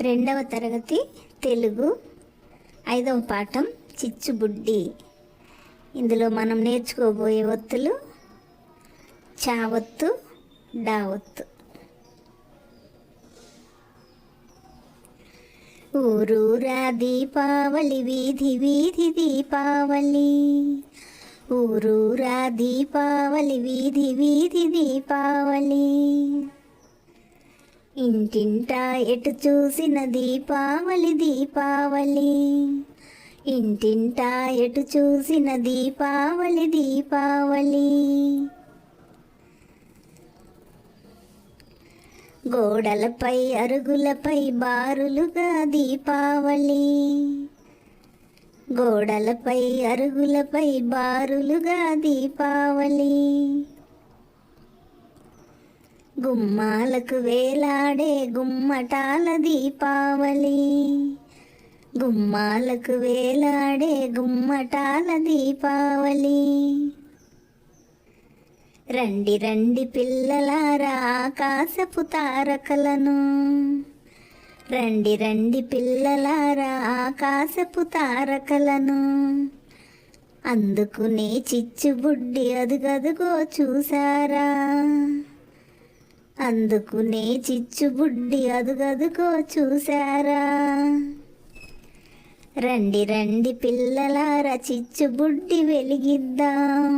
రెండవ తరగతి తెలుగు 5వ పాఠం చిచ్చుబుడ్డి. ఇందులో మనం నేర్చుకోబోయే ఒత్తులు చావత్తు, డావత్తు. ఊరూరా దీపావళి, వీధి వీధి దీపావళి. ఊరూరా దీపావళి, వీధి వీధి దీపావళి. ఇంటింటా ఎటు చూసిన దీపావళి దీపావళి. ఇంటింటా ఎటు చూసిన దీపావళి దీపావళి. గోడలపై అరుగులపై బారులుగా దీపావళి. గోడలపై అరుగులపై బారులుగా దీపావళి. గుమ్మాలకు వేలాడే గుమ్మటాల దీపావళి. గుమ్మాలకు వేలాడే గుమ్మటాల దీపావళి. రండి రండి పిల్లలారా ఆకాశపు తారకలను. రండి రండి పిల్లలారా ఆకాశపు తారకలను. అందుకునే చిచ్చుబుడ్డి అదుగదుగో చూసారా. అందుకునే చిచ్చుబుడ్డి అదుగదుగో చూసారా. రండి రండి పిల్లలారా చిచ్చుబుడ్డి వెలిగిద్దాం.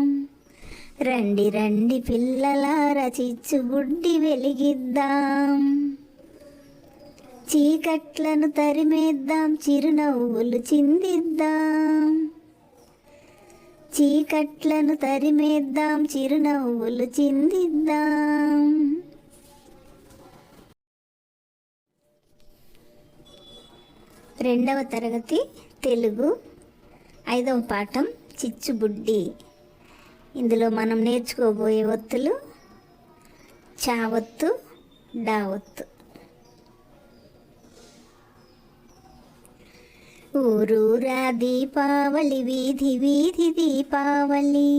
రండి రండి పిల్లలారా చిచ్చుబుడ్డి వెలిగిద్దాం. చీకట్లను తరిమేద్దాం, చిరునవ్వులు చిందిద్దాం. చీకట్లను తరిమేద్దాం, చిరునవ్వులు చిందిద్దాం. రెండవ తరగతి తెలుగు 5వ పాఠం చిచ్చుబుడ్డి. ఇందులో మనం నేర్చుకోబోయే ఒత్తులు చావత్తు, డావత్తు. ఊరూరా దీపావళి, వీధి వీధి దీపావళి.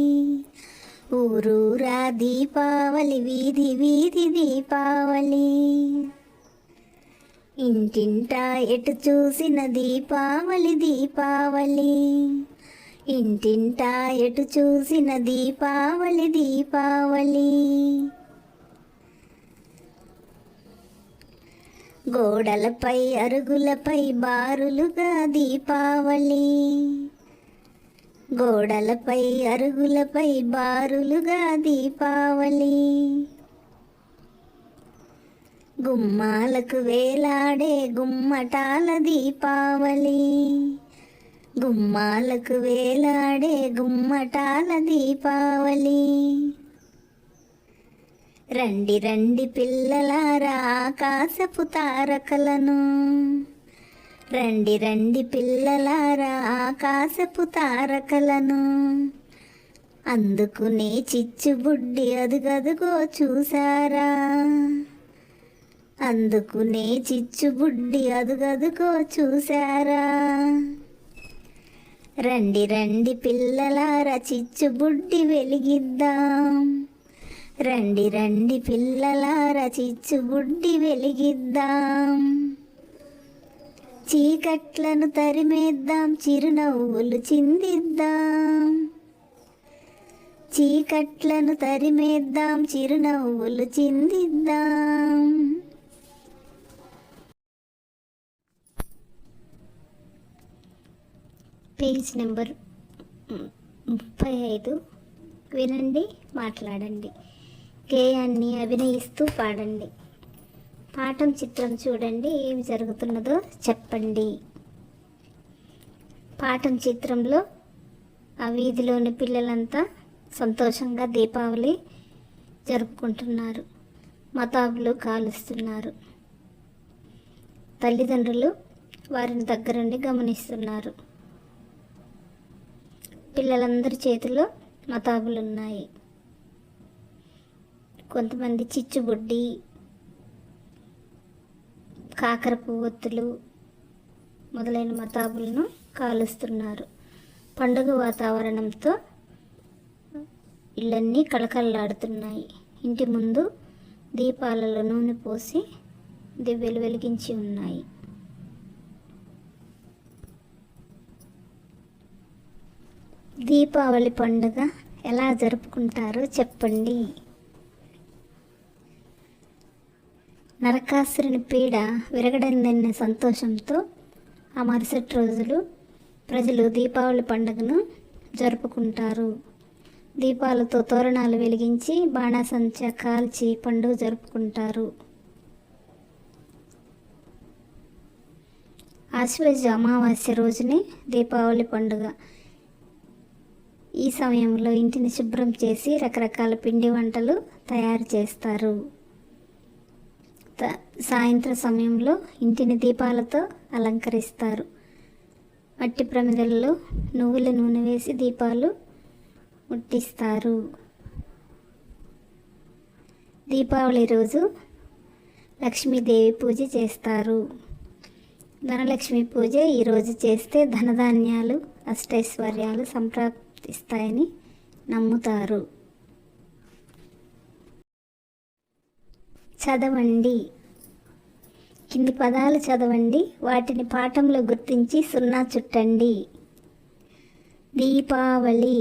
ఊరూరా దీపావళి, వీధి వీధి దీపావళి. ఇంటింటా ఎటు చూసిన దీపావళి దీపావళి. ఇంటింటా ఎటు చూసిన దీపావళి దీపావళి. గోడలపై అరుగులపై బారులుగా దీపావళి. గోడలపై అరుగులపై బారులుగా దీపావళి. గుమ్మాలకు వేలాడే గుమ్మటాల దీపావళి. గుమ్మాలకు వేలాడే గుమ్మటాల దీపావళి. రండి రండి పిల్లలారా ఆకాశపు తారకలను. రండి రండి పిల్లలారా ఆకాశపు తారకలను. అందుకునే చిచ్చుబుడ్డి అదుగదుగో చూసారా. అందుకునే చిచ్చుబుడ్డి అదుగదుగో చూసారా. రండి రండి పిల్లలారా చిచ్చుబుడ్డి వెలిగిద్దాం. రండి రండి పిల్లలారా చిచ్చుబుడ్డి వెలిగిద్దాం. చీకట్లను తరిమేద్దాం, చిరునవ్వులు చిందిద్దాం. చీకట్లను తరిమేద్దాం, చిరునవ్వులు చిందిద్దాం. Page number 35. వినండి, మాట్లాడండి. గేయాన్ని అభినయిస్తూ పాడండి. పాఠం చిత్రం చూడండి, ఏమి జరుగుతున్నదో చెప్పండి. పాఠం చిత్రంలో ఆ వీధిలోని పిల్లలంతా సంతోషంగా దీపావళి జరుపుకుంటున్నారు. మతాబులు కాలుస్తున్నారు. తల్లిదండ్రులు వారిని దగ్గరుండి గమనిస్తున్నారు. పిల్లలందరి చేతిలో మతాబులు ఉన్నాయి. కొంతమంది చిచ్చుబుడ్డి, కాకర పువ్వొత్తులు మొదలైన మతాబులను కాలుస్తున్నారు. పండుగ వాతావరణంతో ఇళ్ళన్నీ కళకళలాడుతున్నాయి. ఇంటి ముందు దీపాలలో నూనె పోసి దివ్వెలు వెలిగించి ఉన్నాయి. దీపావళి పండుగ ఎలా జరుపుకుంటారో చెప్పండి. నరకాసురుని పీడ విరగడైందన్న సంతోషంతో ఆ మరుసటి రోజులు ప్రజలు దీపావళి పండుగను జరుపుకుంటారు. దీపాలతో తోరణాలు వెలిగించి బాణాసంచా కాల్చి పండుగ జరుపుకుంటారు. ఆశ్వయుజ అమావాస్య రోజునే దీపావళి పండుగ. ఈ సమయంలో ఇంటిని శుభ్రం చేసి రకరకాల పిండి వంటలు తయారు చేస్తారు. సాయంత్రం సమయంలో ఇంటిని దీపాలతో అలంకరిస్తారు. మట్టి ప్రమిదల్లో నువ్వుల నూనె వేసి దీపాలు ముట్టిస్తారు. దీపావళి రోజు లక్ష్మీదేవి పూజ చేస్తారు. ధనలక్ష్మి పూజ ఈరోజు చేస్తే ధనధాన్యాలు అష్టైశ్వర్యాలు సంప్రాప్తిస్తాయని నమ్ముతారు. చదవండి. కింది పదాలు చదవండి, వాటిని పాఠంలో గుర్తించి సున్నా చుట్టండి. దీపావళి,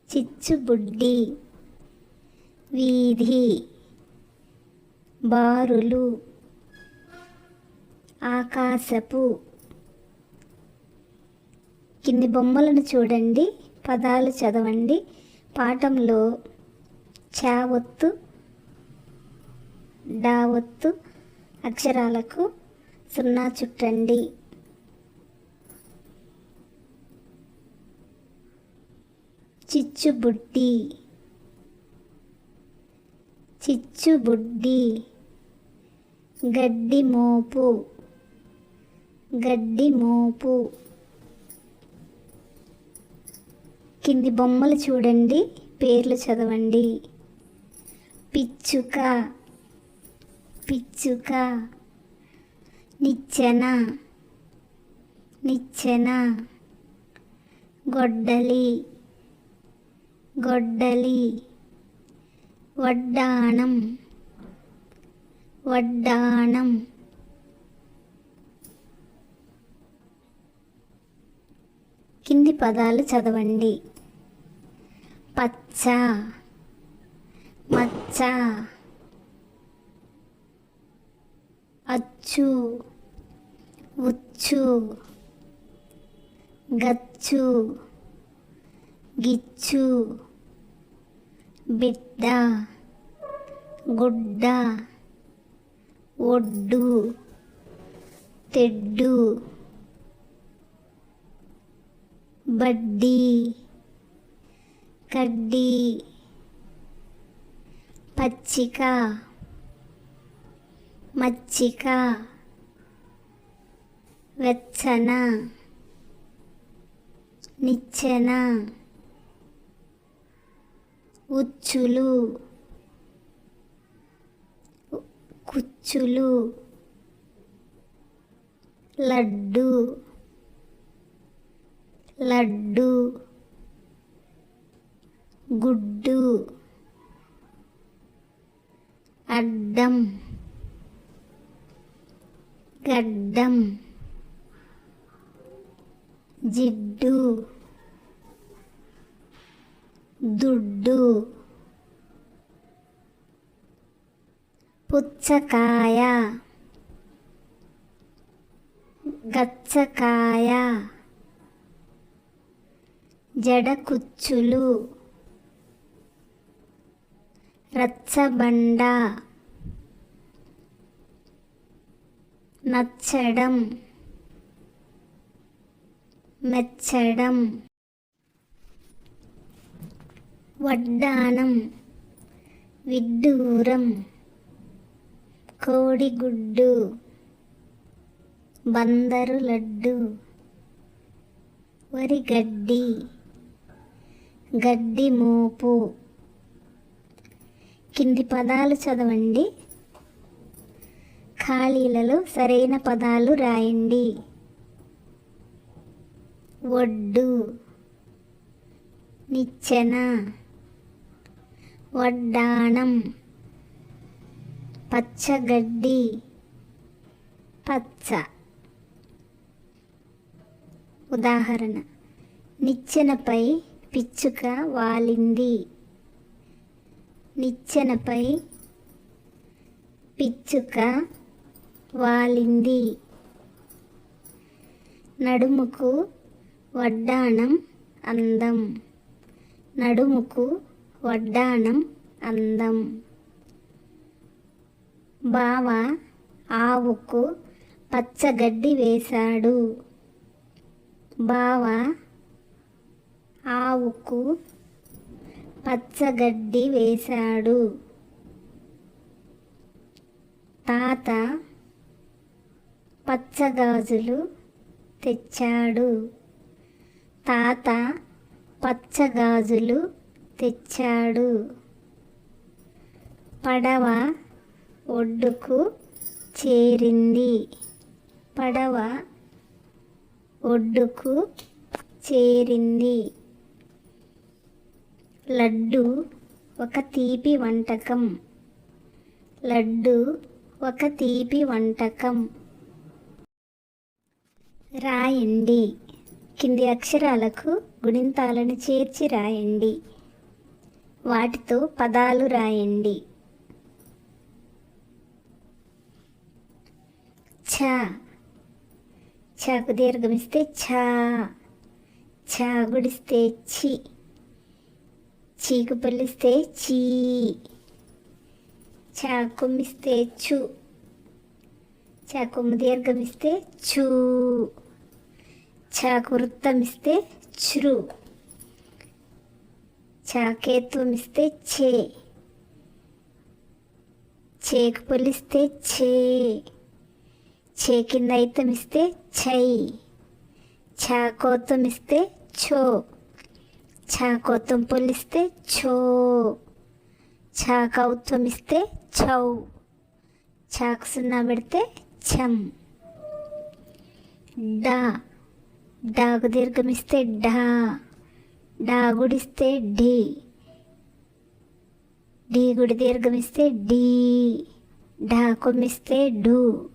చిచ్చుబుడ్డి, వీధి, బారులు, ఆకాశపు. కింది బొమ్మలను చూడండి, పదాలు చదవండి. పాఠంలో చ ఒత్తు, డా ఒత్తు అక్షరాలకు సున్నా చుట్టండి. చిచ్చుబుడ్డి, చిచ్చుబుడ్డి. గడ్డి మోపు, గడ్డి మోపు. కింది బొమ్మలు చూడండి, పేర్లు చదవండి. పిచ్చుక, పిచ్చుక. నిచ్చెన, నిచ్చెన. గొడ్డలి, గొడ్డలి. వడ్డాణం, వడ్డాణం. కింది పదాలు చదవండి. పచ్చ, మచ్చ, అచ్చు, ఉచ్చు, గచ్చు, గిచ్చు, బిడ్డ, గుడ్డ, ఒడ్డు, తెడ్డు, బడ్డీ, కడ్డీ, పచ్చిక, మచ్చిక, వెచ్చన, నిచ్చెన, ఉచ్చులు, కుచ్చులు, లడ్డు, లడ్డు, గుడ్డు, అడ్డం, గడ్డం, జిడ్డు, దుడ్డు, పుచ్చకాయ, గచ్చకాయ, జడకుచ్చులు, రచ్చబండ, నచ్చడం, మెచ్చడం. వడ్డాణం, విడ్డూరం, కోడిగుడ్డు, బందరు లడ్డు, వరిగడ్డి, గడ్డి మోపు. కింది పదాలు చదవండి, ఖాళీలలో సరైన పదాలు రాయండి. ఒడ్డు, నిచ్చెన, వడ్డాణం, పచ్చగడ్డి, పచ్చ. ఉదాహరణ: నిచ్చెనపై పిచ్చుక వాలింది. నిచ్చెనపై పిచ్చుక వాలింది. నడుముకు వడ్డాణం అందం. నడుముకు వడ్డాణం అందం. బావ ఆవుకు పచ్చగడ్డి వేశాడు. బావ ఆవుకు పచ్చగడ్డి వేశాడు. తాత పచ్చగాజులు తెచ్చాడు. తాత పచ్చగాజులు తెచ్చాడు. పడవ ఒడ్డుకు చేరింది. పడవ ఒడ్డుకు చేరింది. లడ్డు ఒక తీపి వంటకం. లడ్డు ఒక తీపి వంటకం. రాయండి. కింది అక్షరాలకు గుణింతాలను చేర్చి రాయండి. వాటితో పదాలు రాయండి. ఛ. ఛకు దీర్ఘమిస్తే ఛ. ఛ గుడిస్తే చి. చీకు పల్లిస్తే చీ. ఛ కొమ్మిస్తే చు. ఛ కొమ్ము దీర్ఘమిస్తే చూ. ఛకు వృత్తమిస్తే చ్రు. ఛకేత్వమిస్తే ఛే. ఛేకు పొలిస్తే ఛే. ఛే కింద ఐతమిస్తే ఛై. ఛకోత్వమిస్తే ఛో. ఛకోత్వం పొలిస్తే ఛో. ఛకౌత్వమిస్తే ఛౌ. ఛకు సున్నా పెడితే ఛం. డా. డాకు దీర్ఘమిస్తే ఢా. డా గుడిస్తే ఢీ. ఢీ గుడి దీర్ఘమిస్తే ఢీ. ఢా కొమ్మిస్తే ఢూ.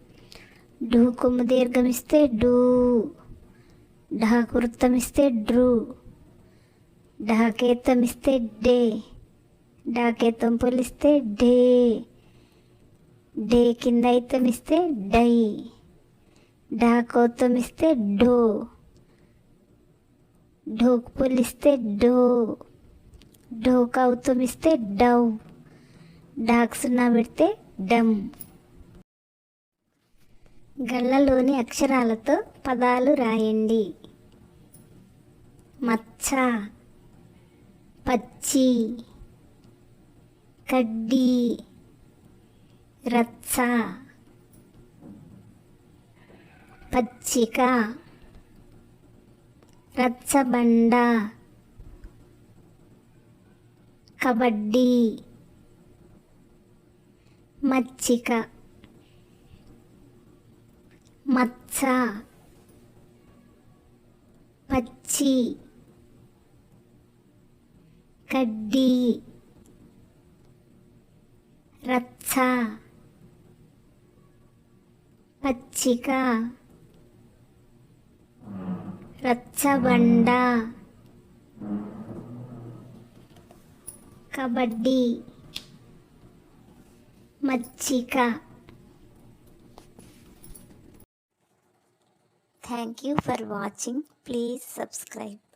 ఢూ కొమ్ము దీర్ఘమిస్తే ఢూ. ఢాకు వృత్తమిస్తే డ్రూ. ఢాకేత్తమిస్తే డే. డాకేత్తం పొలిస్తే డే. డే కింద ఐతమిస్తే డై. డాకోత్తమిస్తే డో. ఢోకు పొలిస్తే డో. ఢోకు అవుతమిస్తే డౌ. డాకు సున్నా పెడితే డమ్. గళ్ళలోని అక్షరాలతో పదాలు రాయండి. మచ్చ, పచ్చి, కడ్డీ, రచ్చ, పచ్చిక, రచ్చబండ, కబడ్డీ, మచ్చిక, మచ్చ, పచ్చి, కడ్డీ, రచ్చ, పచ్చిక, రచ్చబండ, కబడ్డీ, మచ్చిక. Thank you for watching. Please subscribe.